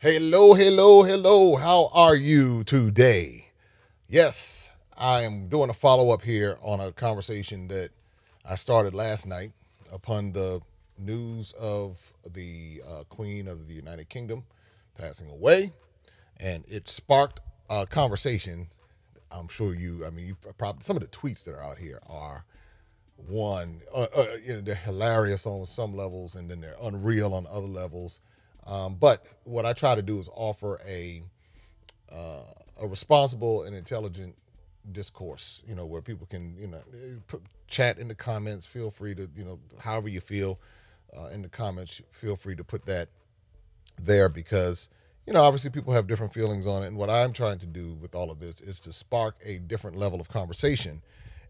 Hello, hello, hello. How are you today? Yes, I am doing a follow up here on a conversation that I started last night upon the news of the Queen of the United Kingdom passing away. And it sparked a conversation. I'm sure you probably, some of the tweets that are out here are they're hilarious on some levels and then they're unreal on other levels. But what I try to do is offer a responsible and intelligent discourse, where people can, chat in the comments. Feel free to, however you feel in the comments, feel free to put that there because, obviously people have different feelings on it. And what I'm trying to do with all of this is to spark a different level of conversation.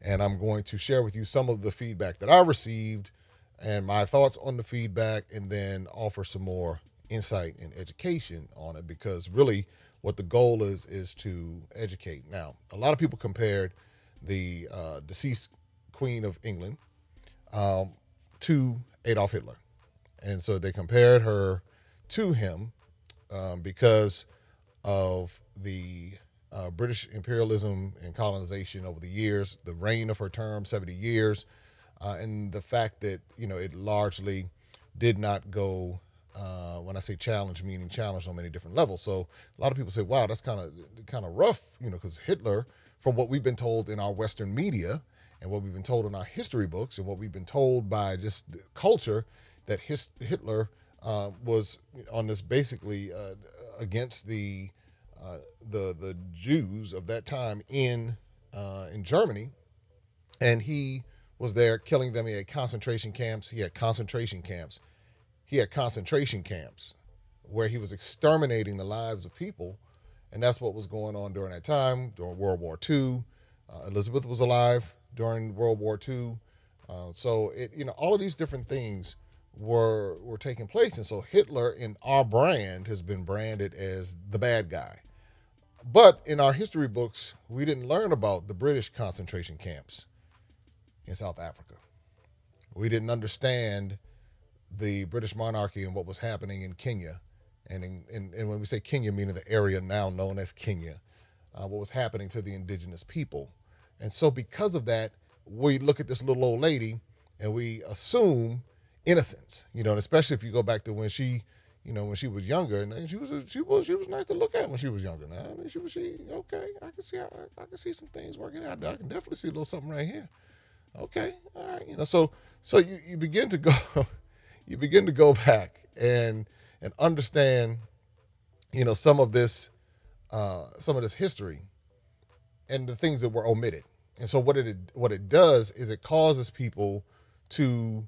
And I'm going to share with you some of the feedback that I received and my thoughts on the feedback, and then offer some more insight and education on it, because really what the goal is to educate. Now, a lot of people compared the deceased Queen of England to Adolf Hitler. And so they compared her to him because of the British imperialism and colonization over the years, the reign of her term, 70 years, and the fact that, it largely did not go, when I say challenge, meaning challenge on many different levels. So a lot of people say, wow, that's kind of rough, because Hitler, from what we've been told in our Western media and what we've been told in our history books and what we've been told by just the culture, that Hitler was on this basically against the Jews of that time in Germany, and he was there killing them. He had concentration camps. He had concentration camps where he was exterminating the lives of people, and that's what was going on during that time, during World War II. Elizabeth was alive during World War II, so all of these different things were taking place, and so Hitler in our brand has been branded as the bad guy. But in our history books, we didn't learn about the British concentration camps in South Africa. We didn't understand the British monarchy and what was happening in Kenya. And when we say Kenya, meaning the area now known as Kenya, what was happening to the indigenous people. And so because of that, we look at this little old lady and we assume innocence, and especially if you go back to when she was younger, and she was nice to look at when she was younger. Now, I mean, okay. I can see some things working out. I can definitely see a little something right here. Okay, all right, so you begin to go, you begin to go back and understand, some of this history and the things that were omitted. And so what it does is it causes people to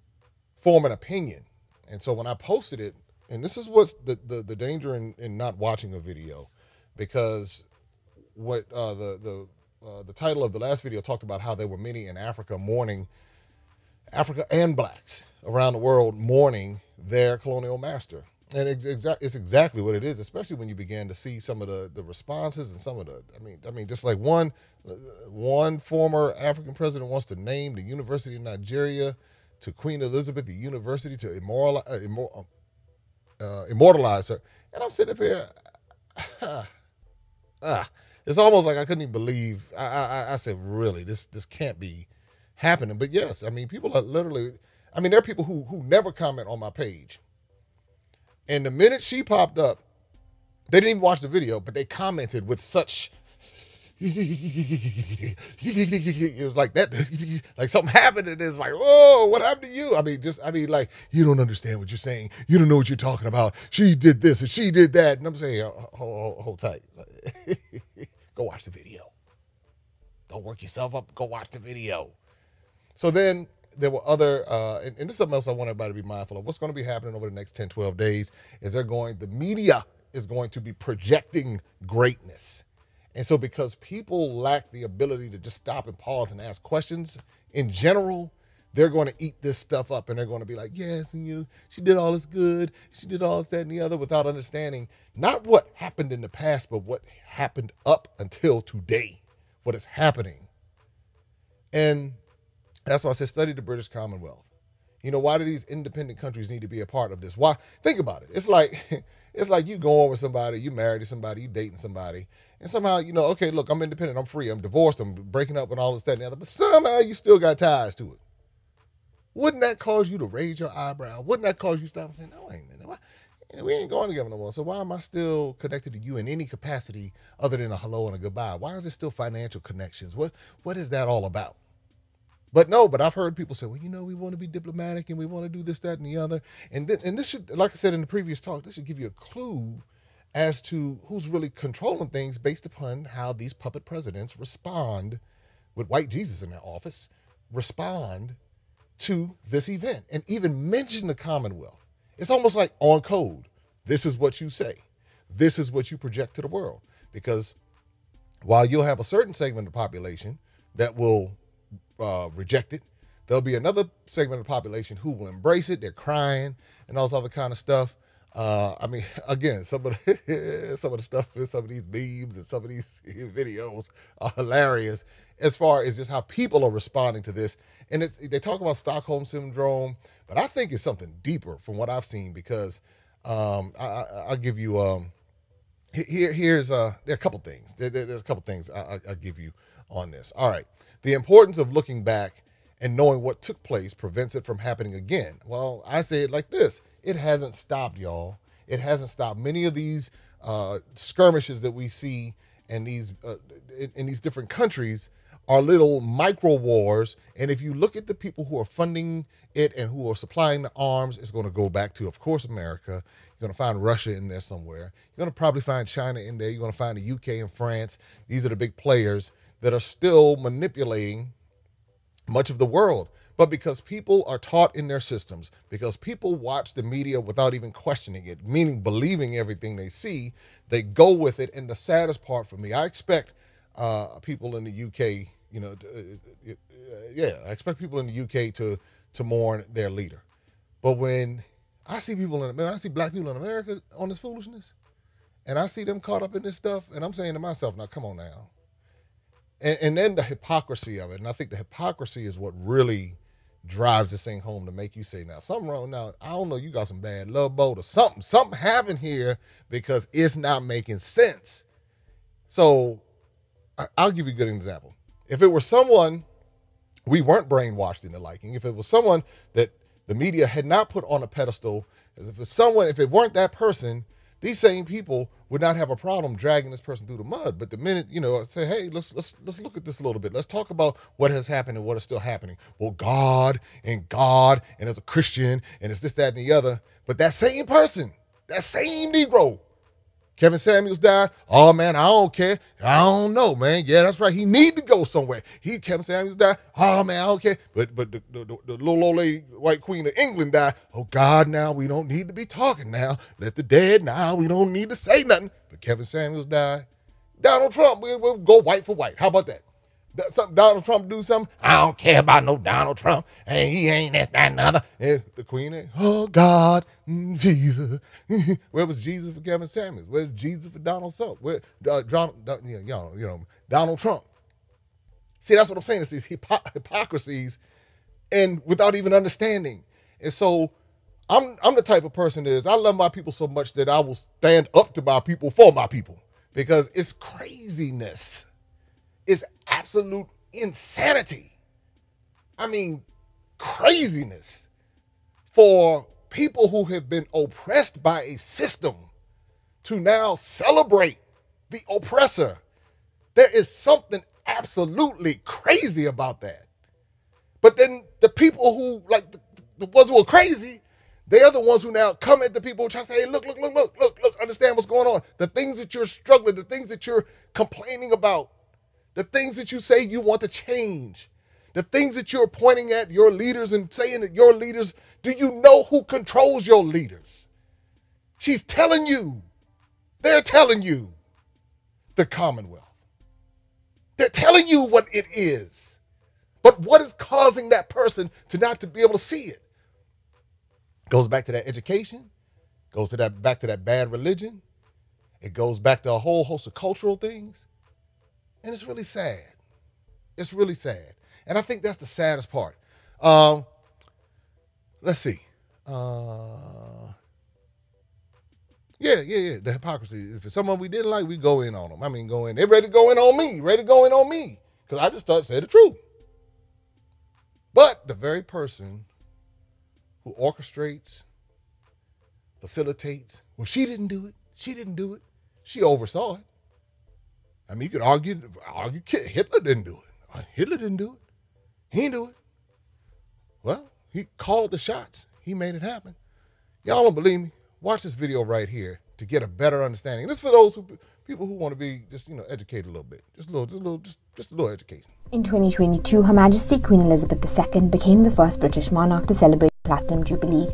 form an opinion. And so when I posted it, and this is what's the danger in not watching a video, because what the title of the last video talked about how there were many in Africa and blacks around the world mourning their colonial master. And it's exactly what it is, especially when you began to see some of the responses and some of I mean, just like one former African president wants to name the University of Nigeria to Queen Elizabeth, the university, to immortalize her. And I'm sitting up here, it's almost like I couldn't even believe. I said, really, this can't be happening. But yes, I mean, people are literally, there are people who never comment on my page. And the minute she popped up, they didn't even watch the video, but they commented with such, it was like that, like something happened, and it's like, whoa, what happened to you? Like, you don't understand what you're saying. You don't know what you're talking about. She did this and she did that. And I'm saying, hold tight. Go watch the video. Don't work yourself up. Go watch the video. So then there were other, and this is something else I want everybody to be mindful of. What's going to be happening over the next 10, 12 days is the media is going to be projecting greatness. And so because people lack the ability to just stop and pause and ask questions in general, they're going to eat this stuff up, and they're going to be like, yes, and she did all this good. She did all this, that, and the other, without understanding not what happened in the past, but what happened up until today, what is happening. And that's why I said study the British Commonwealth. Why do these independent countries need to be a part of this? Why? Think about it. It's like it's like you going with somebody, you married to somebody, you dating somebody, and somehow, okay, look, I'm independent, I'm free, I'm divorced, I'm breaking up and all this, that, and the other, but somehow you still got ties to it. Wouldn't that cause you to raise your eyebrow? Wouldn't that cause you to stop and say, no, wait a minute, we ain't going together no more. So why am I still connected to you in any capacity other than a hello and a goodbye? Why is it still financial connections? What is that all about? But I've heard people say, well, we want to be diplomatic and we want to do this, that, and the other. And this should, like I said in the previous talk, this should give you a clue as to who's really controlling things based upon how these puppet presidents respond with white Jesus in their office, respond to this event and even mention the Commonwealth. It's almost like on code. This is what you say. This is what you project to the world. Because while you'll have a certain segment of the population that will reject it, there'll be another segment of the population who will embrace it. They're crying and all this other kind of stuff. Again, some of the stuff in some of these memes and some of these videos are hilarious as far as just how people are responding to this. And they talk about Stockholm Syndrome, but I think it's something deeper from what I've seen because I'll give you there are a couple things. There's a couple things I'll give you on this. All right. The importance of looking back and knowing what took place prevents it from happening again. Well, I say it like this. It hasn't stopped, y'all. It hasn't stopped. Many of these skirmishes that we see in these different countries are little micro wars. And if you look at the people who are funding it and who are supplying the arms, it's going to go back to, of course, America. You're going to find Russia in there somewhere. You're going to probably find China in there. You're going to find the UK and France. These are the big players that are still manipulating much of the world. But because people are taught in their systems, because people watch the media without even questioning it, meaning believing everything they see, they go with it. And the saddest part for me, I expect people in the UK, I expect people in the UK to mourn their leader. But when I see people in America, I see black people in America on this foolishness, and I see them caught up in this stuff, and I'm saying to myself, now come on now. And then the hypocrisy of it, and I think the hypocrisy is what really drives this thing home to make you say, now something wrong. Now I don't know, you got some bad love boat or something happened here because it's not making sense. So I'll give you a good example. If it were someone we weren't brainwashed into liking, if it was someone that the media had not put on a pedestal, if it weren't that person, these same people would not have a problem dragging this person through the mud. But the minute, say, hey, let's look at this a little bit. Let's talk about what has happened and what is still happening. Well, God, and as a Christian, and it's this, that, and the other. But that same person, that same Negro, Kevin Samuels died. Oh, man, I don't care. I don't know, man. Yeah, that's right. He need to go somewhere. Kevin Samuels died. Oh, man, I don't care. But the little old lady, white queen of England died. Oh, God, now we don't need to be talking now. Let the dead now. We don't need to say nothing. But Kevin Samuels died. Donald Trump, we'll go white for white. How about that? Donald Trump do something? I don't care about no Donald Trump. And he ain't that, and another. And the queen, oh, God, Jesus. Where was Jesus for Kevin Samuels? Where's Jesus for Donald Trump? Donald Trump. See, that's what I'm saying. It's these hypocrisies and without even understanding. And so I'm the type of person that is, I love my people so much that I will stand up to my people for my people because it's craziness. It's absolute insanity. I mean, craziness for people who have been oppressed by a system to now celebrate the oppressor. There is something absolutely crazy about that. But then the people who, like the ones who are crazy, they are the ones who now come at the people who try to say, hey, look, understand what's going on. The things that you're struggling, the things that you're complaining about, the things that you say you want to change, the things that you're pointing at your leaders and saying that your leaders, do you know who controls your leaders? She's telling you, they're telling you, the Commonwealth. They're telling you what it is. But what is causing that person to not to be able to see it? Goes back to that education, goes to that back to that bad religion. It goes back to a whole host of cultural things. And it's really sad. It's really sad. And I think that's the saddest part. let's see. Yeah. The hypocrisy. If it's someone we didn't like, we go in on them. I mean, go in. They're ready to go in on me. Ready to go in on me. Because I just say the truth. But the very person who orchestrates, facilitates, well, she didn't do it. She didn't do it. She oversaw it. I mean, you could argue Hitler didn't do it. Hitler didn't do it. He didn't do it. Well, he called the shots. He made it happen. Y'all don't believe me? Watch this video right here to get a better understanding. This is for those people who want to be just, educated a little bit. Just a little education. In 2022, Her Majesty Queen Elizabeth II became the first British monarch to celebrate Platinum Jubilee.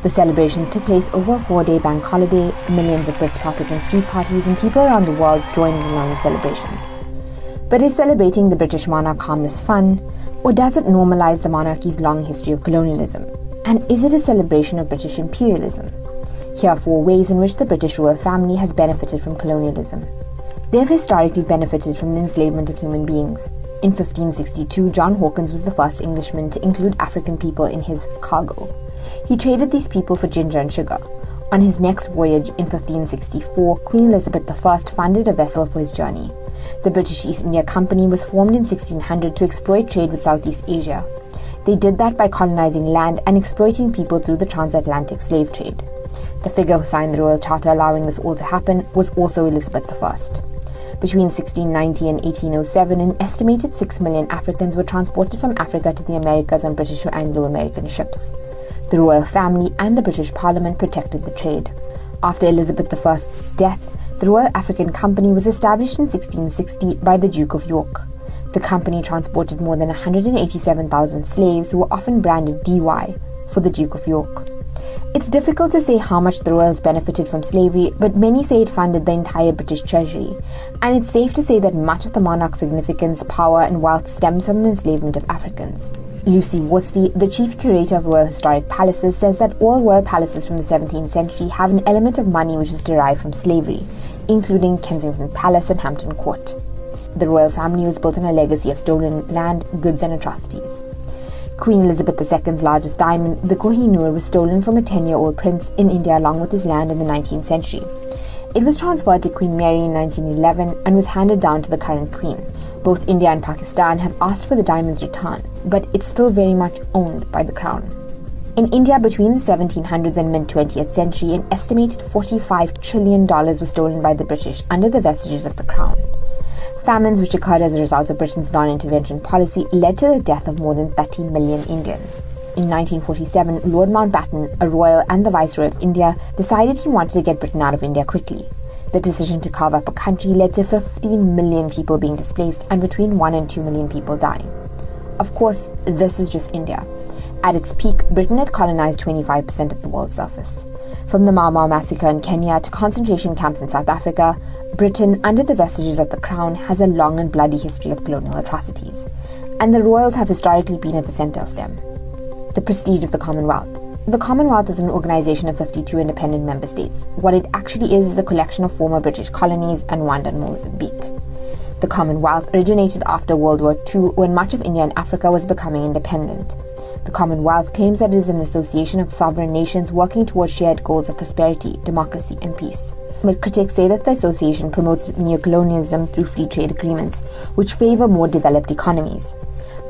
The celebrations took place over a 4-day bank holiday. Millions of Brits partook in street parties and people around the world joined in line with celebrations. But is celebrating the British monarch harmless fun, or does it normalise the monarchy's long history of colonialism? And is it a celebration of British imperialism? Here are 4 ways in which the British royal family has benefited from colonialism. They have historically benefited from the enslavement of human beings. In 1562, John Hawkins was the first Englishman to include African people in his cargo. He traded these people for ginger and sugar. On his next voyage in 1564, Queen Elizabeth I funded a vessel for his journey. The British East India Company was formed in 1600 to exploit trade with Southeast Asia. They did that by colonizing land and exploiting people through the transatlantic slave trade. The figure who signed the Royal Charter allowing this all to happen was also Elizabeth I. Between 1690 and 1807, an estimated 6 million Africans were transported from Africa to the Americas on British or Anglo-American ships. The royal family and the British Parliament protected the trade. After Elizabeth I's death, the Royal African Company was established in 1660 by the Duke of York. The company transported more than 187,000 slaves who were often branded DY for the Duke of York. It's difficult to say how much the royals benefited from slavery, but many say it funded the entire British treasury. And it's safe to say that much of the monarch's significance, power and wealth stems from the enslavement of Africans. Lucy Worsley, the chief curator of Royal Historic Palaces, says that all royal palaces from the 17th century have an element of money which is derived from slavery, including Kensington Palace and Hampton Court. The royal family was built on a legacy of stolen land, goods and atrocities. Queen Elizabeth II's largest diamond, the Kohinoor, was stolen from a 10-year-old prince in India along with his land in the 19th century. It was transferred to Queen Mary in 1911 and was handed down to the current queen. Both India and Pakistan have asked for the diamond's return, but it's still very much owned by the crown. In India, between the 1700s and mid-20th century, an estimated $45 trillion was stolen by the British under the vestiges of the crown. Famines which occurred as a result of Britain's non-intervention policy led to the death of more than 30 million Indians. In 1947, Lord Mountbatten, a royal and the Viceroy of India, decided he wanted to get Britain out of India quickly. The decision to carve up a country led to 15 million people being displaced and between 1 and 2 million people dying. Of course, this is just India. At its peak, Britain had colonized 25% of the world's surface. From the Mau Mau massacre in Kenya to concentration camps in South Africa, Britain, under the vestiges of the crown, has a long and bloody history of colonial atrocities, and the royals have historically been at the centre of them. The prestige of the Commonwealth. The Commonwealth is an organisation of 52 independent member states. What it actually is a collection of former British colonies and Rwanda and Mozambique. The Commonwealth originated after World War II, when much of India and Africa was becoming independent. The Commonwealth claims that it is an association of sovereign nations working towards shared goals of prosperity, democracy and peace. But critics say that the association promotes neocolonialism through free trade agreements, which favour more developed economies.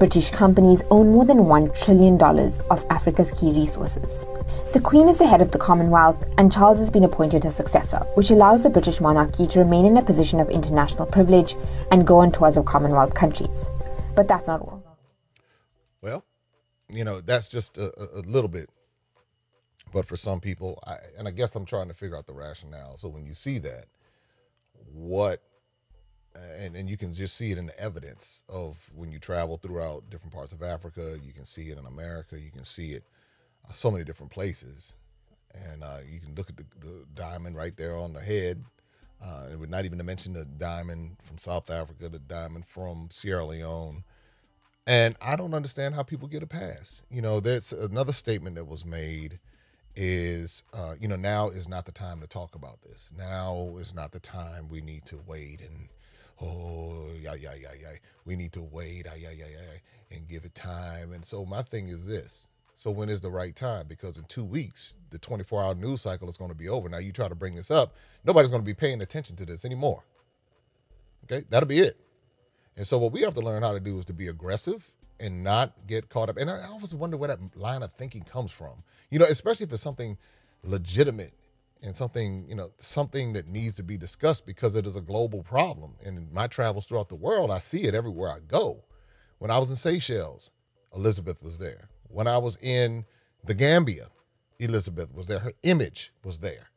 British companies own more than $1 trillion of Africa's key resources. The Queen is the head of the Commonwealth, and Charles has been appointed her successor, which allows the British monarchy to remain in a position of international privilege and go on tours of Commonwealth countries. But that's not all. Well, that's just a little bit. But for some people, I guess I'm trying to figure out the rationale. So when you see that, and you can just see it in the evidence of when you travel throughout different parts of Africa, you can see it in America, you can see it so many different places. And you can look at the diamond right there on the head. And we're not even to mention the diamond from South Africa, the diamond from Sierra Leone. And I don't understand how people get a pass. There's another statement that was made is, now is not the time to talk about this. Now is not the time. We need to wait and, we need to wait, and give it time. And so my thing is this. So when is the right time? Because in 2 weeks, the 24-hour news cycle is going to be over. Now you try to bring this up, nobody's going to be paying attention to this anymore. Okay, that'll be it. And so what we have to learn how to do is to be aggressive and not get caught up. And I always wonder where that line of thinking comes from. Especially if it's something legitimate and something, something that needs to be discussed, because it is a global problem. And in my travels throughout the world, I see it everywhere I go. When I was in Seychelles, Elizabeth was there. When I was in the Gambia, Elizabeth was there. Her image was there.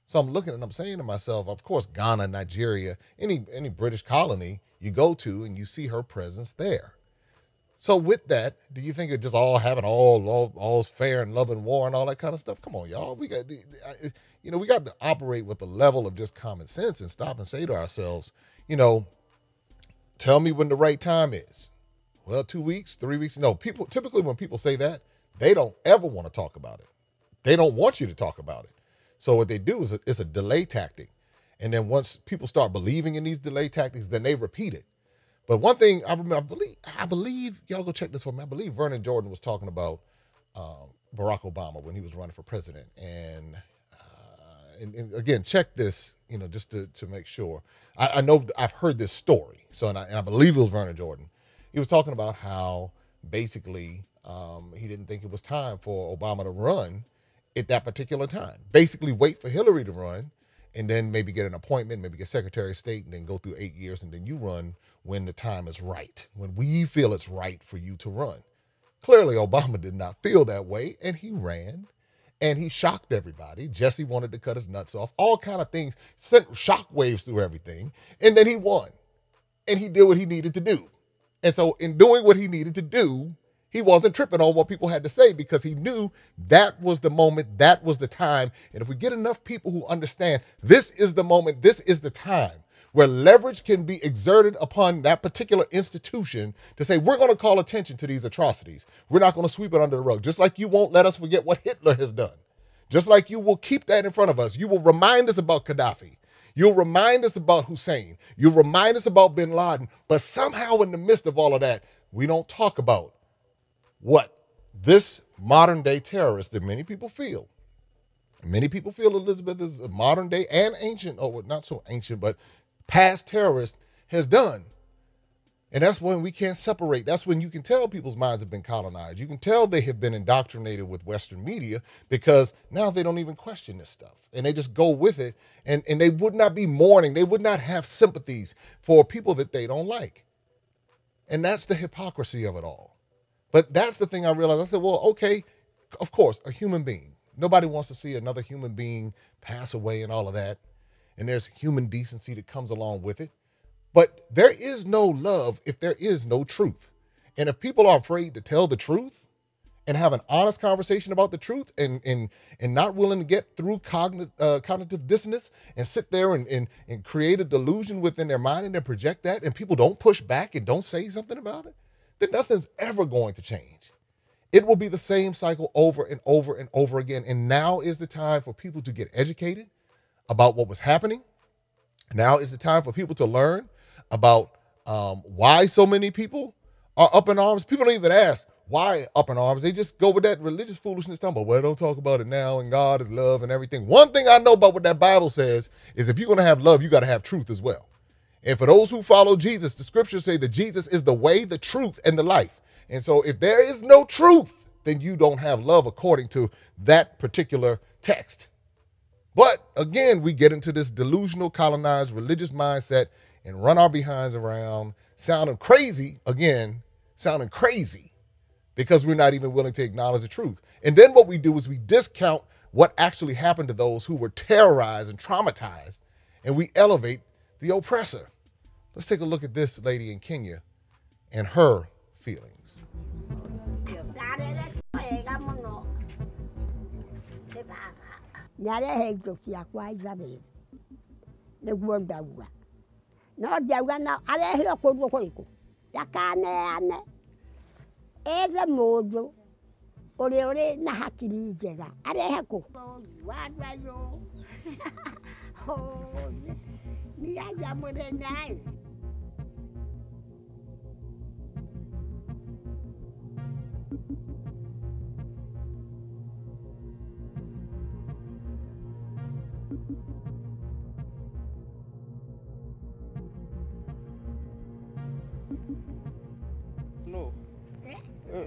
So I'm looking and I'm saying to myself, of course, Ghana, Nigeria, any British colony you go to and you see her presence there. So with that, do you think it just all's fair and love and war and all that kind of stuff? Come on, y'all. We got to operate with a level of just common sense and stop and say to ourselves, tell me when the right time is. Well, 2 weeks, 3 weeks. No, typically when people say that, they don't ever want to talk about it. They don't want you to talk about it. So what they do is it's a delay tactic. And then once people start believing in these delay tactics, then they repeat it. But one thing I believe, y'all go check this for me. I believe Vernon Jordan was talking about Barack Obama when he was running for president. And again, check this, just to make sure. I know I've heard this story. So, and I believe it was Vernon Jordan. He was talking about how basically he didn't think it was time for Obama to run at that particular time. Basically wait for Hillary to run and then maybe get an appointment, maybe get Secretary of State, and then go through 8 years, and then you run when the time is right, when we feel it's right for you to run. Clearly, Obama did not feel that way, and he ran, and he shocked everybody. Jesse wanted to cut his nuts off, all kind of things, sent shockwaves through everything, and then he won, and he did what he needed to do. And so in doing what he needed to do, he wasn't tripping on what people had to say, because he knew that was the moment, that was the time. And if we get enough people who understand this is the moment, this is the time where leverage can be exerted upon that particular institution to say, we're going to call attention to these atrocities. We're not going to sweep it under the rug. Just like you won't let us forget what Hitler has done. Just like you will keep that in front of us. You will remind us about Gaddafi. You'll remind us about Hussein. You'll remind us about bin Laden. But somehow in the midst of all of that, we don't talk about what this modern day terrorist that many people feel. Many people feel Elizabeth is a modern day and ancient, or not so ancient, but past terrorist has done. And that's when we can't separate. That's when you can tell people's minds have been colonized. You can tell they have been indoctrinated with Western media, because now they don't even question this stuff. And they just go with it. And they would not be mourning. They would not have sympathies for people that they don't like. And that's the hypocrisy of it all. But that's the thing I realized. I said, well, okay, of course, a human being. Nobody wants to see another human being pass away and all of that. And there's human decency that comes along with it. But there is no love if there is no truth. And if people are afraid to tell the truth and have an honest conversation about the truth and not willing to get through cognitive dissonance and sit there and create a delusion within their mind and then project that, and people don't push back and don't say something about it, then nothing's ever going to change. It will be the same cycle over and over and over again. And now is the time for people to get educated about what was happening. Now is the time for people to learn about why so many people are up in arms. People don't even ask why up in arms. They just go with that religious foolishness, talking about, well, don't talk about it now, and God is love and everything. One thing I know about what that Bible says is if you're going to have love, you got to have truth as well. And for those who follow Jesus, the scriptures say that Jesus is the way, the truth, and the life. And so if there is no truth, then you don't have love according to that particular text. But again, we get into this delusional, colonized, religious mindset and run our behinds around, sounding crazy, because we're not even willing to acknowledge the truth. And then what we do is we discount what actually happened to those who were terrorized and traumatized, and we elevate the oppressor. Let's take a look at this lady in Kenya and her feelings.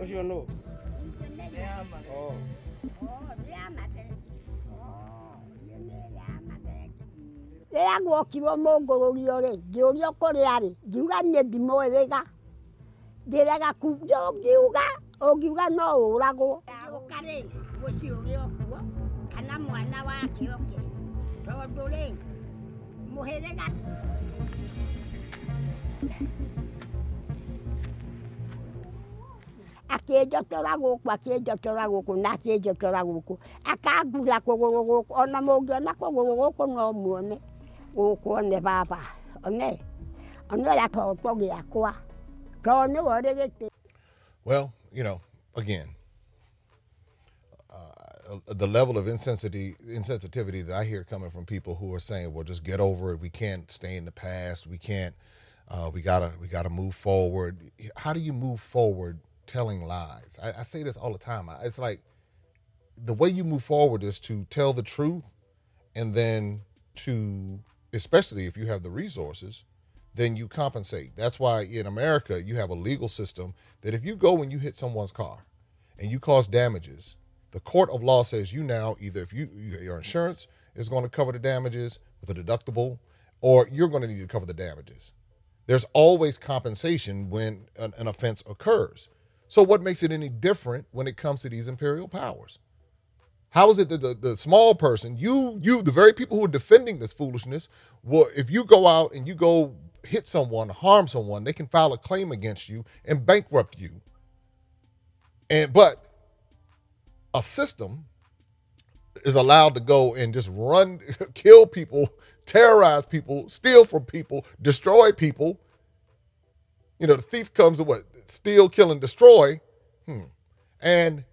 you know? Oh. Rĩrĩa guokirwo mũngũrũrio rĩ, ngĩũrio kũrĩa rĩ, ngiuga niĩ ndimũĩrĩga. Ngĩrega ngiuga, ũngiuga no ũragwo. Ũka rĩ, mũciĩ ũrĩ o kuo, kana mwana wake oke. Tondũ rĩ, mũhĩrĩga. Akĩnjotora gũkũ na akĩnjotora gũkũ. Akangura kũgũrũ gũkũ, ona mũngĩona kũgũrũ gũkũ no muone. Gũkũ one baba, one ũrĩa kĩhooto gĩakwa. Tondũ nĩwe ũrĩ gĩtĩ. Well, you know, again, the level of insensitivity that I hear coming from people who are saying, well, just get over it. We can't stay in the past. We can't, we gotta move forward. How do you move forward telling lies? I say this all the time. It's like the way you move forward is to tell the truth, and then to, especially if you have the resources, then you compensate. That's why in America, you have a legal system that if you go and you hit someone's car and you cause damages, the court of law says you now either if your insurance is going to cover the damages with a deductible, or you're going to need to cover the damages. There's always compensation when an offense occurs. So what makes it any different when it comes to these imperial powers? How is it that the small person, the very people who are defending this foolishness, well, if you go out and you go hit someone, harm someone, they can file a claim against you and bankrupt you. But a system is allowed to go and just run, kill people, terrorize people, steal from people, destroy people. You know, the thief comes to what? Steal, kill, and destroy. And,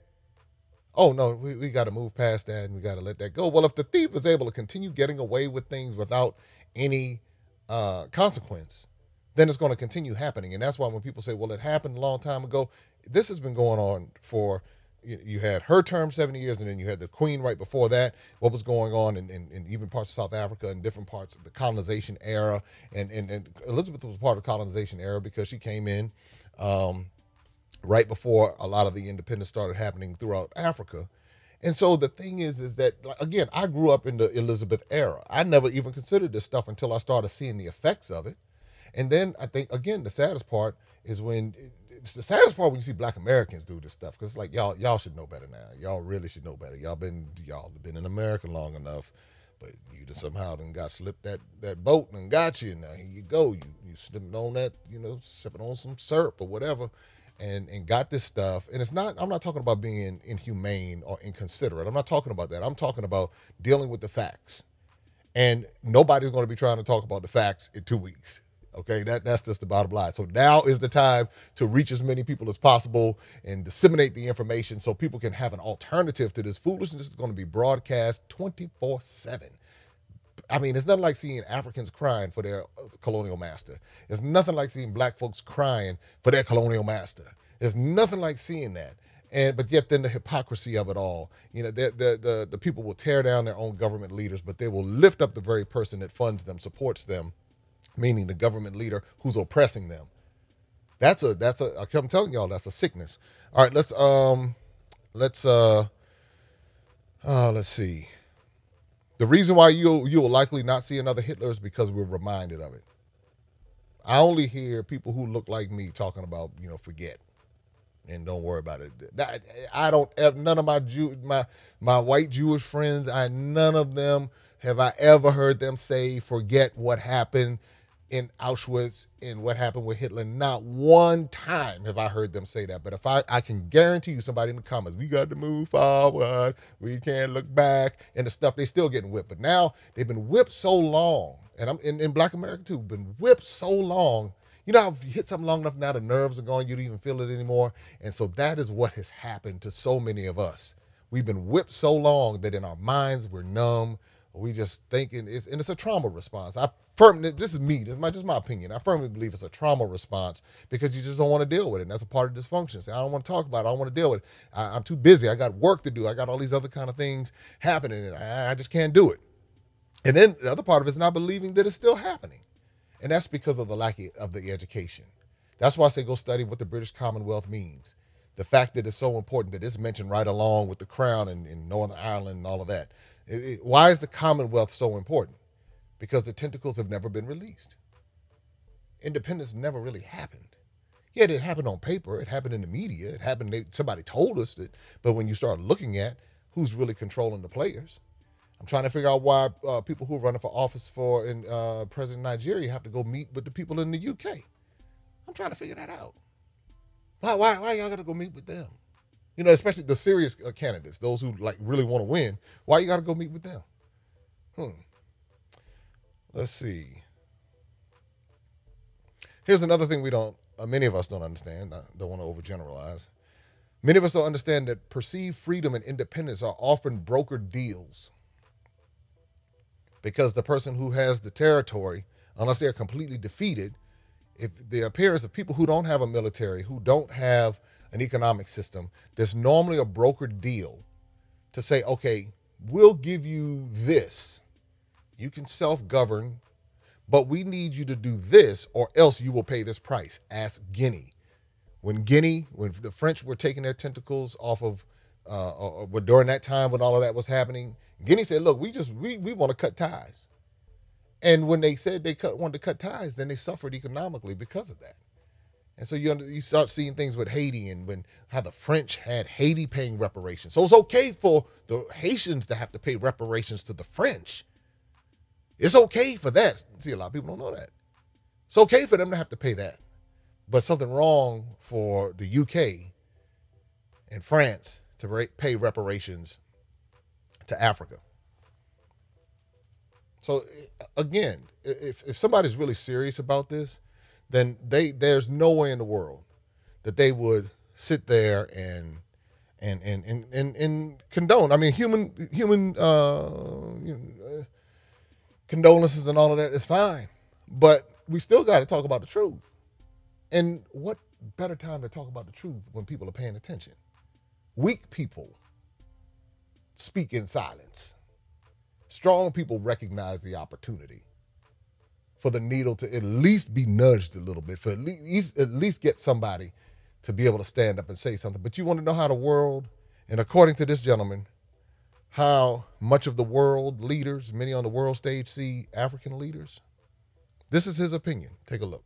oh no, we got to move past that and we got to let that go. Well, if the thief is able to continue getting away with things without any consequence, then it's going to continue happening. And that's why when people say, well, it happened a long time ago, this has been going on for, you had her term 70 years, and then you had the queen right before that. What was going on in even parts of South Africa and different parts of the colonization era. And Elizabeth was part of the colonization era because she came in right before a lot of the independence started happening throughout Africa. And so the thing is that, again, I grew up in the Elizabeth era. I never even considered this stuff until I started seeing the effects of it. And then I think, again, the saddest part is when you see Black Americans do this stuff, because it's like, y'all should know better now. Y'all really should know better. Y'all been in America long enough, but you just somehow then got slipped that boat and got you. Now here you go. You slipping on that, sipping on some syrup or whatever, and got this stuff. And I'm not talking about being inhumane or inconsiderate. I'm not talking about that. I'm talking about dealing with the facts. And nobody's going to be trying to talk about the facts in 2 weeks. Okay, that's just the bottom line. So now is the time to reach as many people as possible and disseminate the information so people can have an alternative to this foolishness. It's going to be broadcast 24/7. I mean, it's nothing like seeing Africans crying for their colonial master. It's nothing like seeing Black folks crying for their colonial master. There's nothing like seeing that. But yet then the hypocrisy of it all. The people will tear down their own government leaders, but they will lift up the very person that funds them, supports them, meaning the government leader who's oppressing them. I'm telling y'all, that's a sickness. All right, let's see. The reason why you will likely not see another Hitler is because we're reminded of it. I only hear people who look like me talking about, forget and don't worry about it. I don't have none of my white Jewish friends. None of them have I ever heard them say forget what happened in Auschwitz and what happened with Hitler. Not one time have I heard them say that. But if I can guarantee you, somebody in the comments, we got to move forward, we can't look back, and the stuff, they still getting whipped. But now they've been whipped so long, and I'm in Black America too, been whipped so long. You know how if you hit something long enough, now the nerves are gone, you don't even feel it anymore. And so that is what has happened to so many of us. We've been whipped so long that in our minds we're numb. We just thinking it's a trauma response. This is me, this is just my opinion. I firmly believe it's a trauma response because you just don't want to deal with it. And that's a part of dysfunction. So I don't want to talk about it. I don't want to deal with it. I'm too busy. I got work to do. I got all these other kind of things happening and I just can't do it. And then the other part of it is not believing that it's still happening. And that's because of the lack of the education. That's why I say go study what the British Commonwealth means. The fact that it's so important that it's mentioned right along with the Crown and Northern Ireland and all of that. Why is the Commonwealth so important? Because the tentacles have never been released. Independence never really happened. Yet it happened on paper. It happened in the media. It happened, somebody told us that. But when you start looking at who's really controlling the players, I'm trying to figure out why people who are running for office for President of Nigeria have to go meet with the people in the UK. I'm trying to figure that out. Why y'all got to go meet with them? You know, especially the serious candidates, those who like really want to win. Why you got to go meet with them? Let's see. Here's another thing many of us don't understand. I don't want to overgeneralize. Many of us don't understand that perceived freedom and independence are often brokered deals, because the person who has the territory, unless they're completely defeated, if the appearance of people who don't have a military, who don't have an economic system, there's normally a brokered deal to say, okay, we'll give you this. You can self-govern, but we need you to do this or else you will pay this price. Ask Guinea. When the French were taking their tentacles off of, during that time when all of that was happening, Guinea said, look, we want to cut ties. And when they said they wanted to cut ties, then they suffered economically because of that. And so you start seeing things with Haiti and how the French had Haiti paying reparations. So it's okay for the Haitians to have to pay reparations to the French. It's okay for that. See, a lot of people don't know that. It's okay for them to have to pay that. But something wrong for the UK and France to pay reparations to Africa. So again, if somebody's really serious about this, then there's no way in the world that they would sit there and condone. I mean, human condolences and all of that is fine, but we still got to talk about the truth. And what better time to talk about the truth when people are paying attention? Weak people speak in silence. Strong people recognize the opportunity for the needle to at least be nudged a little bit, for at least get somebody to be able to stand up and say something. But you want to know how the world, and according to this gentleman, how much of the world leaders, many on the world stage, see African leaders? This is his opinion. Take a look.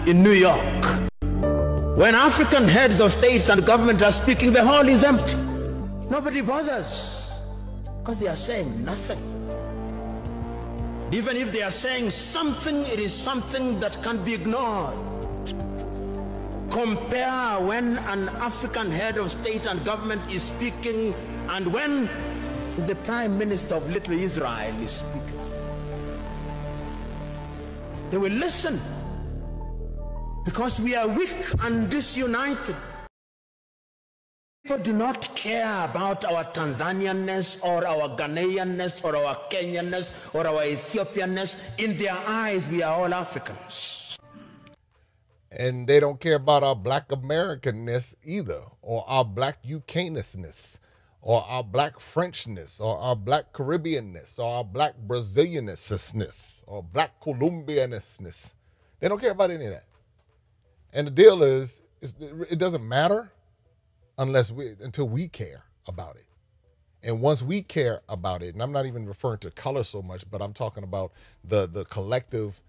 In New York, when African heads of states and government are speaking, the hall is empty. Nobody bothers because they are saying nothing. Even if they are saying something, it is something that can be ignored. Compare when an African head of state and government is speaking and when the Prime Minister of Little Israel is speaking. They will listen because we are weak and disunited. People do not care about our Tanzanianness or our Ghanaianness or our Kenyanness or our Ethiopianness. In their eyes, we are all Africans. And they don't care about our Black Americanness either, or our Black UKness, or our Black Frenchness, or our Black Caribbeanness, or our Black Brazilianness, or Black Colombianness. They don't care about any of that. And the deal is, it doesn't matter until we care about it. And once we care about it, and I'm not even referring to color so much, but I'm talking about the collective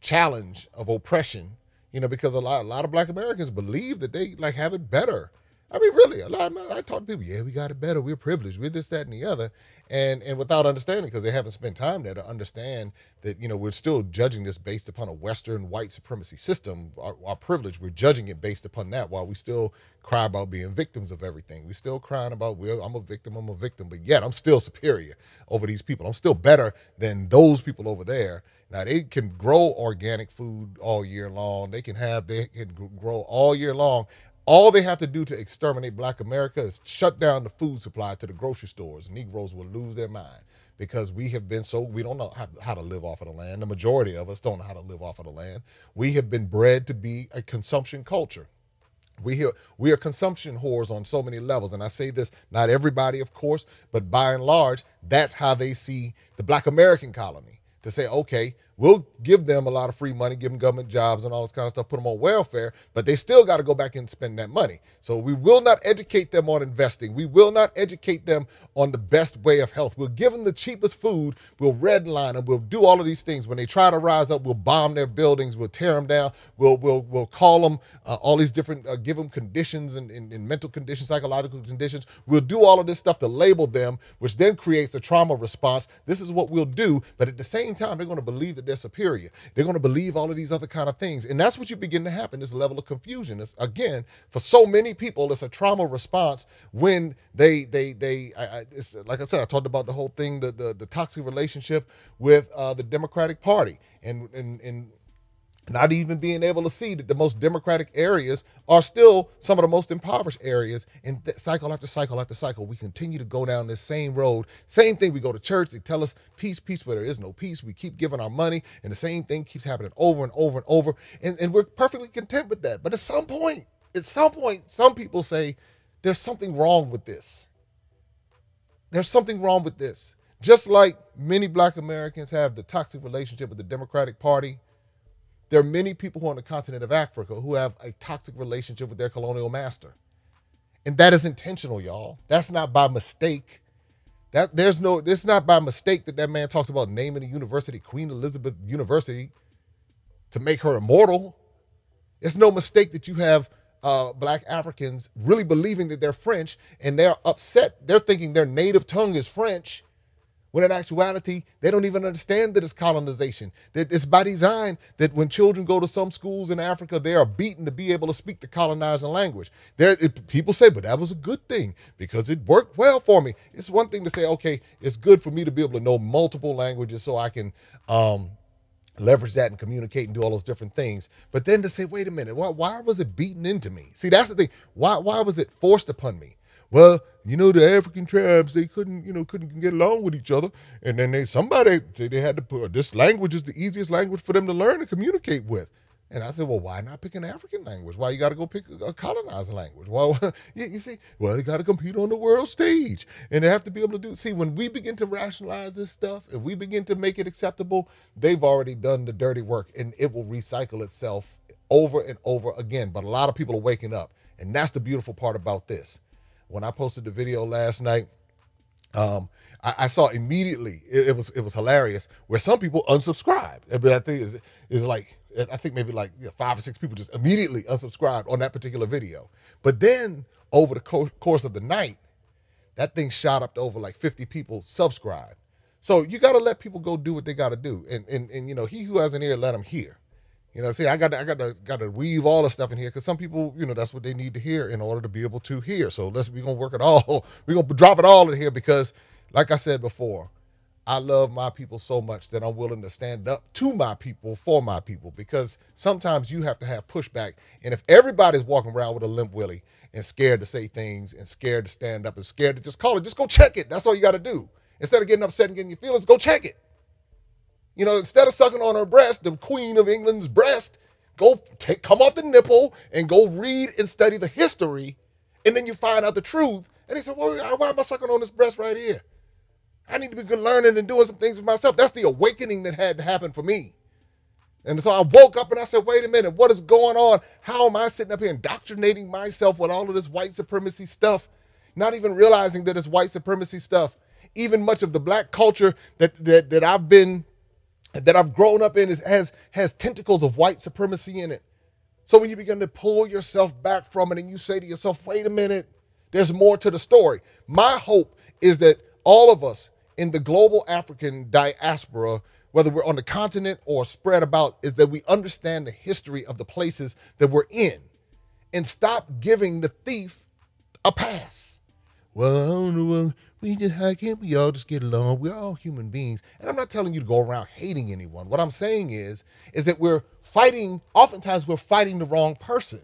challenge of oppression, because a lot of Black Americans believe that they have it better. I mean, really, I talk to people, yeah, we got it better. We're privileged. We're this, that, and the other. And without understanding, because they haven't spent time there to understand that, we're still judging this based upon a Western white supremacy system, our privilege. We're judging it based upon that, while we still cry about being victims of everything. We're still crying about, I'm a victim, but yet I'm still superior over these people. I'm still better than those people over there. Now, they can grow organic food all year long. They can grow all year long. All they have to do to exterminate Black America is shut down the food supply to the grocery stores. Negroes will lose their mind because we don't know how to live off of the land. The majority of us don't know how to live off of the land. We have been bred to be a consumption culture. We are consumption whores on so many levels. And I say this, not everybody, of course, but by and large, that's how they see the Black American colony. To say, okay, We'll give them a lot of free money, give them government jobs and all this kind of stuff, put them on welfare, but they still got to go back and spend that money. So we will not educate them on investing. We will not educate them on the best way of health. We'll give them the cheapest food. We'll redline them. We'll do all of these things. When they try to rise up, we'll bomb their buildings. We'll tear them down. We'll call them all these different, give them conditions and mental conditions, psychological conditions. We'll do all of this stuff to label them, which then creates a trauma response. This is what we'll do. But at the same time, they're going to believe that they're superior. They're going to believe all of these other kind of things. And that's what you begin to happen, this level of confusion. It's, again, for so many people, it's a trauma response when it's, like I said, I talked about the whole thing, the toxic relationship with the Democratic Party and not even being able to see that the most democratic areas are still some of the most impoverished areas. And cycle after cycle after cycle, we continue to go down this same road. Same thing, we go to church, they tell us peace, peace, where there is no peace. We keep giving our money, and the same thing keeps happening over and over and over. And we're perfectly content with that. But at some point, some people say, there's something wrong with this. There's something wrong with this. Just like many Black Americans have the toxic relationship with the Democratic Party, there are many people who are on the continent of Africa who have a toxic relationship with their colonial master. And that is intentional, y'all. That's not by mistake. It's not by mistake that man talks about naming the university Queen Elizabeth University to make her immortal. It's no mistake that you have Black Africans really believing that they're French, and they're upset. They're thinking their native tongue is French, when in actuality, they don't even understand that it's colonization. That it's by design that when children go to some schools in Africa, they are beaten to be able to speak the colonizing language. People say, but that was a good thing because it worked well for me. It's one thing to say, okay, it's good for me to be able to know multiple languages so I can leverage that and communicate and do all those different things. But then to say, wait a minute, why was it beaten into me? See, that's the thing. Why was it forced upon me? Well, the African tribes, they couldn't get along with each other. And then somebody said they had to put, this language is the easiest language for them to learn and communicate with. And I said, well, why not pick an African language? Why you got to go pick a colonized language? Well, you see, they got to compete on the world stage. And they have to be able to see, when we begin to rationalize this stuff, and we begin to make it acceptable, they've already done the dirty work, and it will recycle itself over and over again. But a lot of people are waking up. And that's the beautiful part about this. When I posted the video last night, I saw immediately, it was hilarious, where some people unsubscribed. But I think it's like, I think maybe like 5 or 6 people just immediately unsubscribed on that particular video. But then over the course of the night, that thing shot up to over like 50 people subscribed. So you got to let people go do what they got to do. And he who has an ear, let him hear. See, I got to weave all the stuff in here because some people, that's what they need to hear in order to be able to hear. So we're going to work it all. We're going to drop it all in here because, like I said before, I love my people so much that I'm willing to stand up to my people for my people, because sometimes you have to have pushback. And if everybody's walking around with a limp willie and scared to say things and scared to stand up and scared to just call it, just go check it. That's all you got to do. Instead of getting upset and getting your feelings, go check it. Instead of sucking on her breast, the Queen of England's breast, come off the nipple and go read and study the history, and then you find out the truth. And he said, well, why am I sucking on this breast right here? I need to be good learning and doing some things for myself. That's the awakening that had to happen for me. And so I woke up and I said, wait a minute, what is going on? How am I sitting up here indoctrinating myself with all of this white supremacy stuff, not even realizing that it's white supremacy stuff? Even much of the Black culture that I've grown up in has tentacles of white supremacy in it. So when you begin to pull yourself back from it and you say to yourself, wait a minute, there's more to the story. My hope is that all of us in the global African diaspora, whether we're on the continent or spread about, is that we understand the history of the places that we're in and stop giving the thief a pass. Well, I don't know, how can't we all just get along? We're all human beings. And I'm not telling you to go around hating anyone. What I'm saying is that oftentimes we're fighting the wrong person.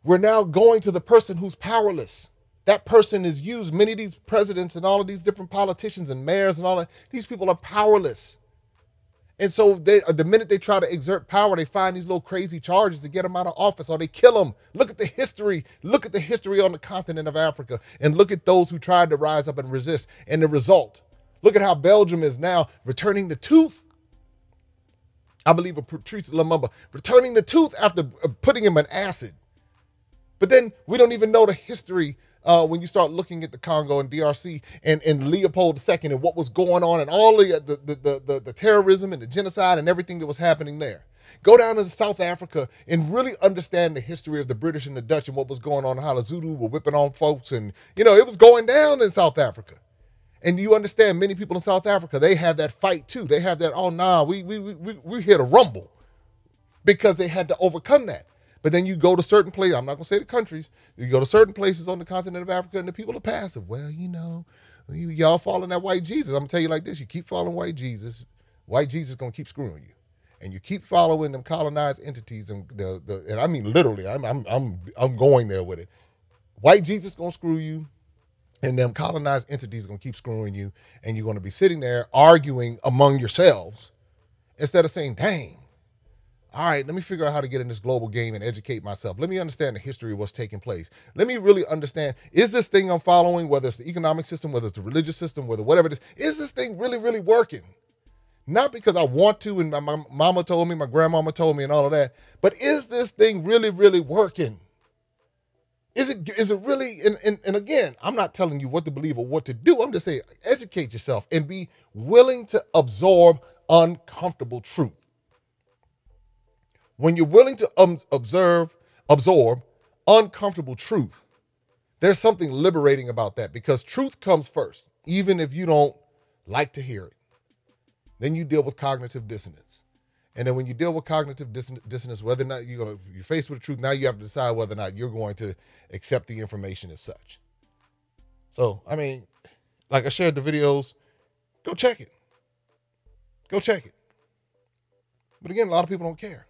We're now going to the person who's powerless. That person is used. Many of these presidents and all of these different politicians and mayors and all that, these people are powerless. And so the minute they try to exert power, they find these little crazy charges to get them out of office, or they kill them. Look at the history. Look at the history on the continent of Africa, and look at those who tried to rise up and resist. And the result, look at how Belgium is now returning the tooth. I believe of Patrice Lumumba returning the tooth after putting him in acid. But then we don't even know the history when you start looking at the Congo and DRC and Leopold II and what was going on and all the terrorism and the genocide and everything that was happening there. Go down to South Africa and really understand the history of the British and the Dutch and what was going on, how the Zulu were whipping on folks. And, you know, it was going down in South Africa. And you understand many people in South Africa, they have that fight too. They have that, oh, nah, we're here to rumble because they had to overcome that. But then you go to certain places, I'm not going to say the countries, you go to certain places on the continent of Africa and the people are passive. Well, you know, y'all following that white Jesus. I'm going to tell you like this, you keep following white Jesus is going to keep screwing you. And you keep following them colonized entities, and and I mean literally, I'm going there with it. White Jesus gonna screw you, and them colonized entities gonna keep screwing you, and you're gonna be sitting there arguing among yourselves instead of saying, "Dang, all right, let me figure out how to get in this global game and educate myself. Let me understand the history of what's taking place. Let me really understand, is this thing I'm following, whether it's the economic system, whether it's the religious system, whether whatever it is this thing really, really working?" Not because I want to and my mama told me, my grandmama told me and all of that, but is this thing really, really working? Is it really, and again, I'm not telling you what to believe or what to do. I'm just saying, educate yourself and be willing to absorb uncomfortable truth. When you're willing to absorb uncomfortable truth, there's something liberating about that because truth comes first, even if you don't like to hear it. Then you deal with cognitive dissonance. And then when you deal with cognitive dissonance, whether or not you're faced with the truth, now you have to decide whether or not you're going to accept the information as such. So, I mean, like I shared the videos, go check it. Go check it. But again, a lot of people don't care.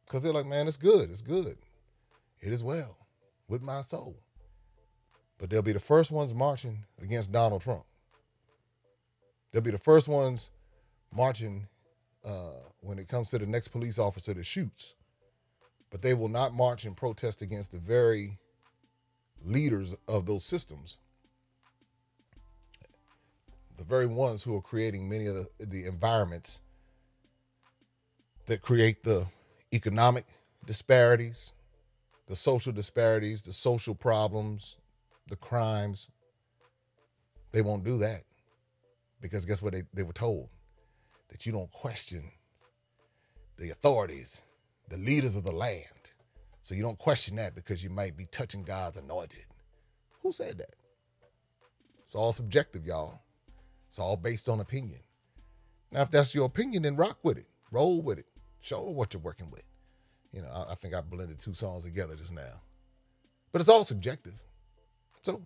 Because they're like, man, it's good. It's good. It is well with my soul. But they'll be the first ones marching against Donald Trump. They'll be the first ones marching when it comes to the next police officer that shoots. But they will not march and protest against the very leaders of those systems. The very ones who are creating many of the environments that create the economic disparities, the social disparities, the social problems, the crimes. They won't do that. Because guess what they were told? That you don't question the authorities, the leaders of the land. So you don't question that because you might be touching God's anointed. Who said that? It's all subjective, y'all. It's all based on opinion. Now, if that's your opinion, then rock with it. Roll with it. Show what you're working with. You know, I think I blended two songs together just now. But it's all subjective. So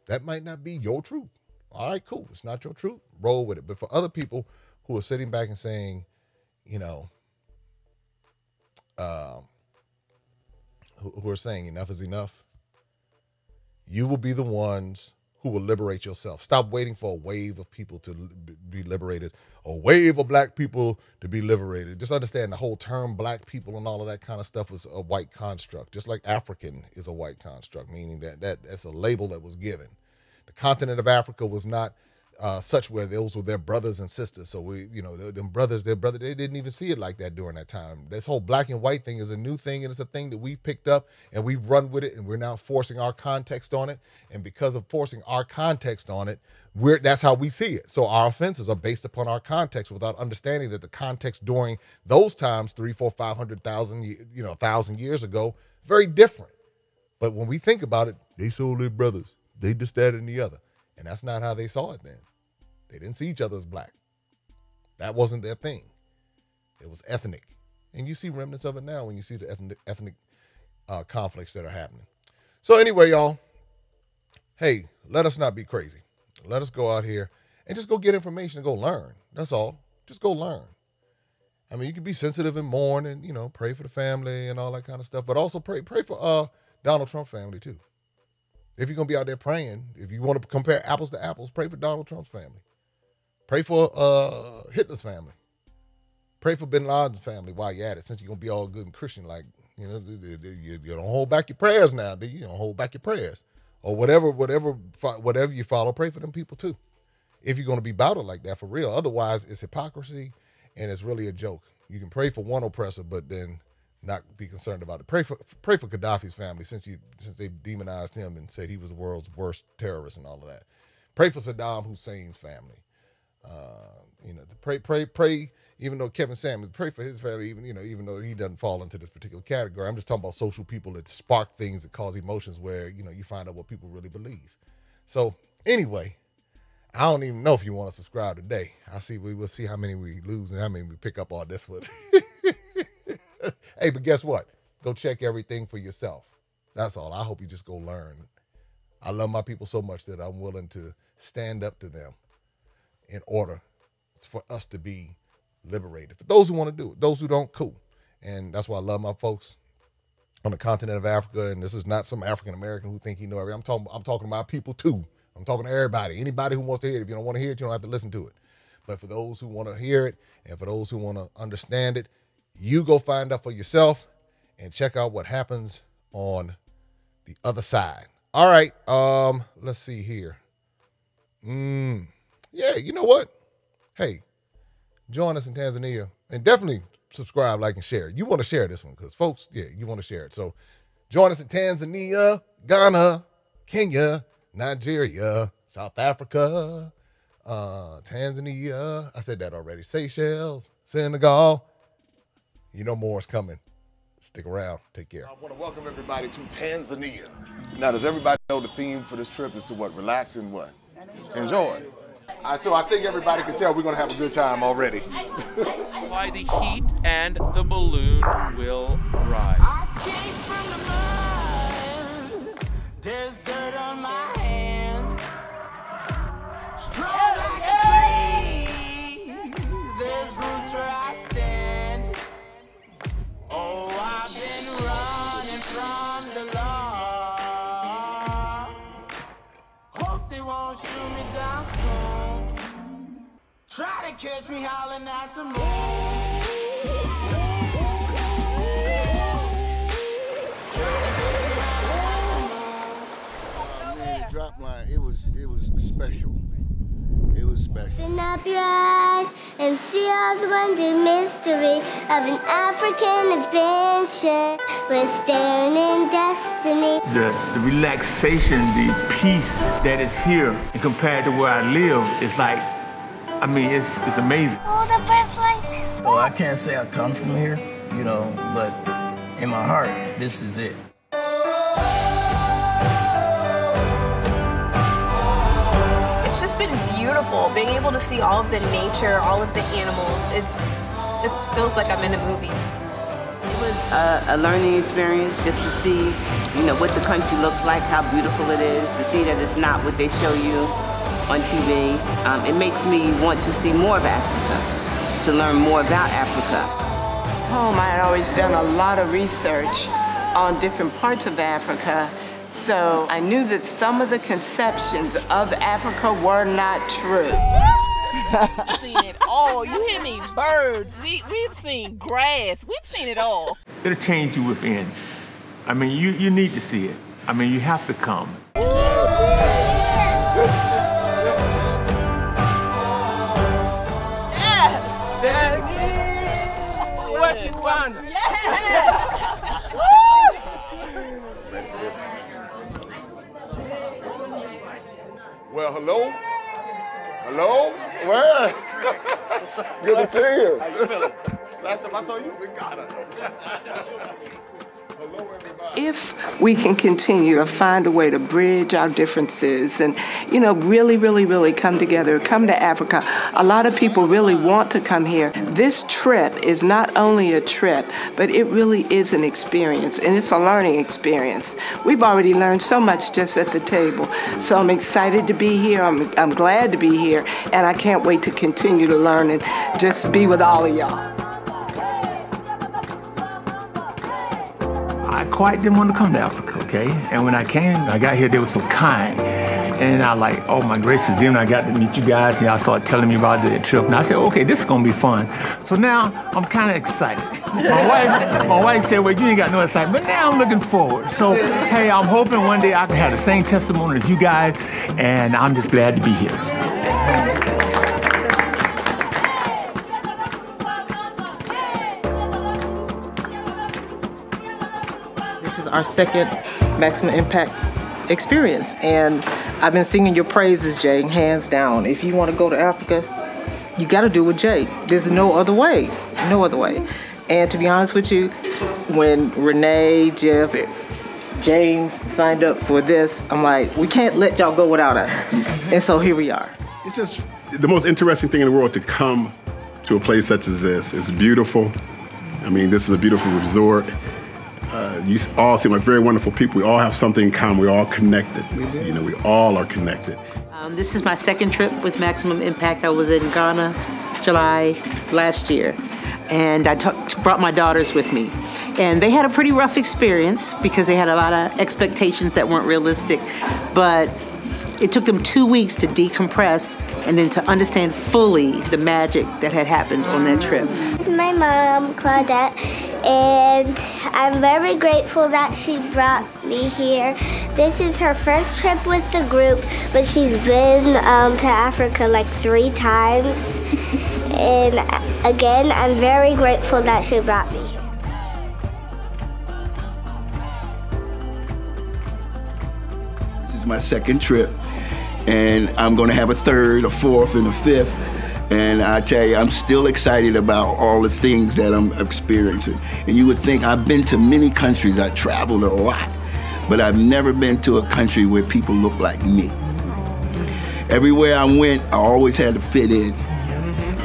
that might not be your truth. All right, cool. It's not your truth. Roll with it. But for other people who are sitting back and saying, you know, who are saying enough is enough, you will be the ones who will liberate yourself. Stop waiting for a wave of people to be liberated, a wave of black people to be liberated. Just understand the whole term black people and all of that kind of stuff was a white construct, just like African is a white construct, meaning that's a label that was given. The continent of Africa was not such where those were their brothers and sisters. So them brothers, they didn't even see it like that during that time. This whole black and white thing is a new thing, and it's a thing that we've picked up and we've run with it, and we're now forcing our context on it. And because of forcing our context on it, that's how we see it. So our offenses are based upon our context without understanding that the context during those times, 300, 400, 500,000, 1,000 years ago, very different. But when we think about it, they sold their brothers. They just that and the other. And that's not how they saw it then. They didn't see each other as black. That wasn't their thing. It was ethnic. And you see remnants of it now when you see the ethnic conflicts that are happening. So anyway, y'all, hey, let us not be crazy. Let us go out here and just go get information and go learn. That's all. Just go learn. I mean, you can be sensitive and mourn and, pray for the family and all that kind of stuff, but also pray for Donald Trump family too. If you're going to be out there praying, if you want to compare apples to apples, pray for Donald Trump's family. Pray for Hitler's family. Pray for Bin Laden's family while you're at it, since you're going to be all good and Christian. Like, you don't hold back your prayers now. You don't hold back your prayers. Or whatever you follow, pray for them people too. If you're going to be about it like that for real. Otherwise, it's hypocrisy and it's really a joke. You can pray for one oppressor, but then not be concerned about it. Pray for Gaddafi's family since they demonized him and said he was the world's worst terrorist and all of that. Pray for Saddam Hussein's family. Pray. Even though Kevin Samuels, pray for his family. Even though he doesn't fall into this particular category. I'm just talking about social people that spark things that cause emotions where you find out what people really believe. So anyway, I don't even know if you want to subscribe today. We will see how many we lose and how many we pick up on this one. Hey, but guess what? Go check everything for yourself. That's all. I hope you just go learn. I love my people so much that I'm willing to stand up to them in order for us to be liberated. For those who want to do it, those who don't, cool. And that's why I love my folks on the continent of Africa. And this is not some African American who think he know everything. I'm talking to my people too. I'm talking to everybody. Anybody who wants to hear it. If you don't want to hear it, you don't have to listen to it. But for those who want to hear it and for those who want to understand it, you go find out for yourself and check out what happens on the other side. All right. Let's see here. Yeah, you know what? Hey, join us in Tanzania and definitely subscribe, like, and share. You want to share this one because, folks, yeah, you want to share it. So join us in Tanzania, Ghana, Kenya, Nigeria, South Africa, Tanzania. I said that already. Seychelles, Senegal. You know more is coming. Stick around. Take care. I want to welcome everybody to Tanzania. Now, does everybody know the theme for this trip is to what? Relax and what? Enjoy. So I think everybody can tell we're going to have a good time already. Why the heat and the balloon will rise. I came from the mud. There's dirt on my hands. Strong like a tree. There's roots where I stand. Oh, I've been running from the law. Hope they won't shoot me down soon. Try to catch me howling at the moon. The drop line, it was special. It was special. Open up your eyes and see all the wonder mystery of an African adventure with daring and destiny. The relaxation, the peace that is here, and compared to where I live, it's like, I mean, it's amazing. Oh, the butterflies. Well, I can't say I come from here, but in my heart, this is it. It's just been beautiful, being able to see all of the nature, all of the animals. It feels like I'm in a movie. It was a learning experience just to see, what the country looks like, how beautiful it is, to see that it's not what they show you on TV. It makes me want to see more of Africa, to learn more about Africa. I had always done a lot of research on different parts of Africa, so I knew that some of the conceptions of Africa were not true. We've seen it all. You hear me? Birds. We've seen grass. We've seen it all. It'll change you within. I mean, you need to see it. I mean, you have to come. What you want? Yeah! Ready for this? Well, hello? Hello? Where? Good to see you. How you feeling? Last time I saw you was in Ghana. Hello, everybody. If we can continue to find a way to bridge our differences and, really, really, really come together, come to Africa. A lot of people really want to come here. This trip is not only a trip, but it really is an experience, and it's a learning experience. We've already learned so much just at the table. So I'm excited to be here. I'm glad to be here, and I can't wait to continue to learn and just be with all of y'all. I quite didn't want to come to Africa, okay? And when I got here, they were so kind. And I like, oh my gracious, then I got to meet you guys, and y'all started telling me about the trip. And I said, okay, this is gonna be fun. So now I'm kind of excited. My wife said, well, you ain't got no excitement, but now I'm looking forward. So, hey, I'm hoping one day I can have the same testimony as you guys, and I'm just glad to be here. is our second Maximum Impact experience. And I've been singing your praises, Jay, hands down. If you want to go to Africa, you got to do it with Jay. There's no other way, no other way. And to be honest with you, when Renee, Jeff, James signed up for this, I'm like, we can't let y'all go without us. And so here we are. It's just the most interesting thing in the world to come to a place such as this. It's beautiful. I mean, this is a beautiful resort. You all seem like very wonderful people. We all have something in common. We're all connected. You know, we all are connected. This is my second trip with Maximum Impact. I was in Ghana July last year, and I brought my daughters with me. And they had a pretty rough experience because they had a lot of expectations that weren't realistic. But it took them 2 weeks to decompress and then to understand fully the magic that had happened on that trip. This is my mom, Claudette, and I'm very grateful that she brought me here. This is her first trip with the group, but she's been to Africa like 3 times. And again, I'm very grateful that she brought me here. This is my second trip, and I'm going to have a third, a fourth, and a fifth. And I tell you, I'm still excited about all the things that I'm experiencing. And you would think I've been to many countries, I've traveled a lot, but I've never been to a country where people look like me. Everywhere I went, I always had to fit in.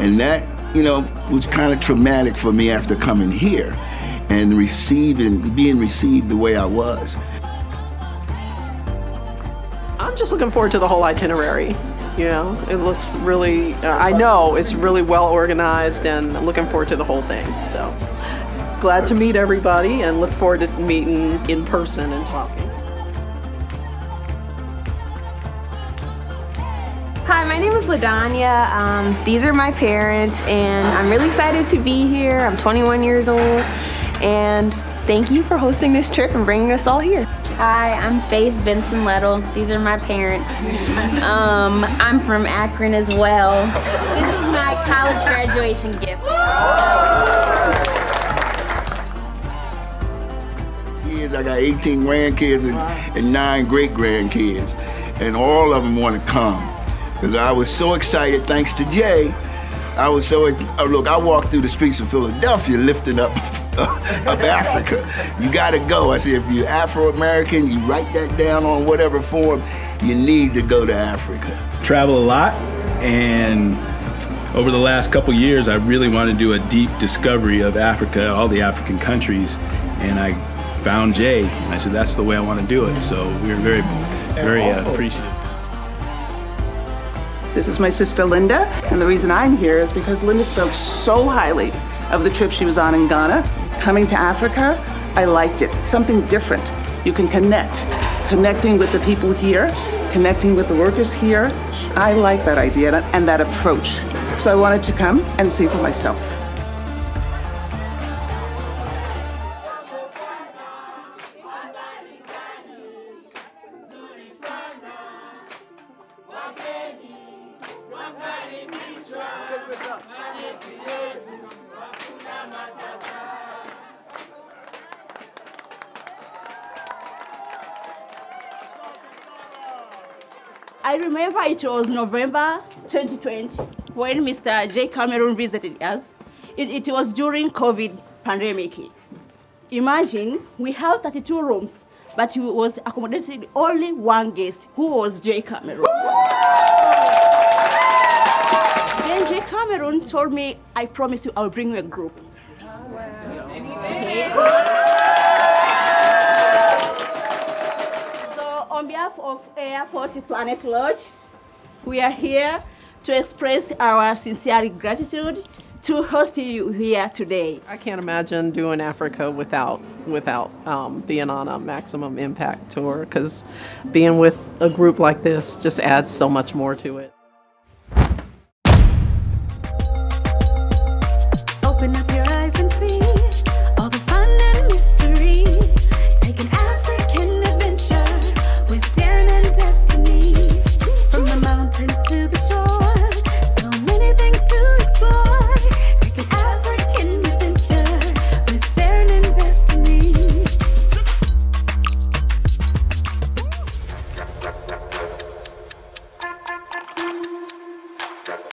And that, you know, was kind of traumatic for me after coming here and being received the way I was. I'm just looking forward to the whole itinerary. You know, it looks really, I know it's really well organized, and I'm looking forward to the whole thing. So glad to meet everybody and look forward to meeting in person and talking. Hi, my name is LaDanya. These are my parents, and I'm really excited to be here. I'm 21 years old, and thank you for hosting this trip and bringing us all here. Hi, I'm Faith Benson Lettle. These are my parents. I'm from Akron as well. This is my college graduation gift. I got 18 grandkids and 9 great-grandkids, and all of them want to come. Because I was so excited, thanks to Jay. I was so, look, I walked through the streets of Philadelphia lifting up Africa. You gotta go. I said, if you're Afro-American, you write that down on whatever form, you need to go to Africa. Travel a lot, and over the last couple years, I really want to do a deep discovery of Africa, all the African countries, and I found Jay, and I said, that's the way I want to do it. So we were very, very appreciative. This is my sister Linda, and the reason I'm here is because Linda spoke so highly of the trip she was on in Ghana. Coming to Africa, I liked it. It's something different. You can connecting with the people here, connecting with the workers here. I like that idea and that approach. So I wanted to come and see for myself. I remember it was November 2020 when Mr. Jay Cameron visited us. It was during COVID pandemic. Imagine, we have 32 rooms, but we was accommodating only one guest, who was Jay Cameron. Then Jay Cameron told me, I promise you I'll bring you a group. Okay. On behalf of Airport Planet Lodge, we are here to express our sincere gratitude to host you here today. I can't imagine doing Africa without being on a Maximum Impact tour, because being with a group like this just adds so much more to it.